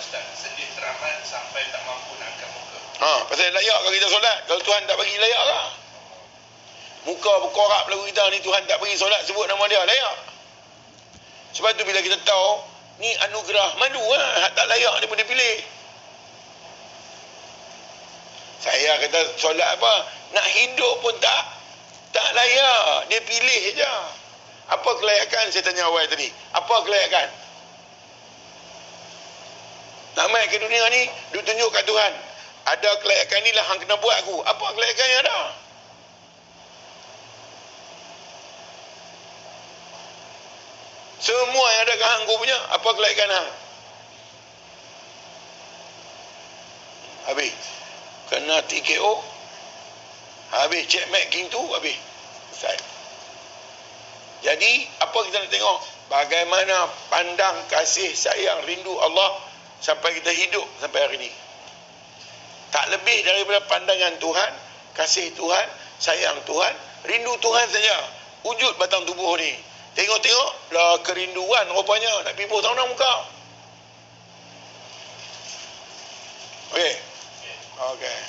Ustaz, sedih teramat sampai tak mampu nak angkat muka. Pasal layak kalau kita solat. Kalau Tuhan tak bagi, layak lah. Muka berkorak lagu kita ni, Tuhan tak bagi solat, sebut nama dia, layak. Sebab tu bila kita tahu ni anugerah, malu lah, tak layak dia boleh pilih. Saya kata solat apa, nak hidup pun tak layak, dia pilih je. Apa kelayakan? Saya tanya awal tadi, apa kelayakan? Nak mai ke dunia ni, dia tunjuk kat Tuhan, ada kelayakan ni lah hang kena buat aku. Apa kelayakan yang ada? Semua yang ada kat hang aku punya, apa kelayakan hang? Habis kena TKO, habis check marking tu, habis selesai. Jadi apa kita nak tengok? Bagaimana pandang kasih sayang rindu Allah sampai kita hidup sampai hari ini. Tak lebih daripada pandangan Tuhan, kasih Tuhan, sayang Tuhan, rindu Tuhan saja. Wujud batang tubuh ni. Tengok-tengok lah kerinduan rupanya nak pipuh tahu nak muka. Okey. Okey.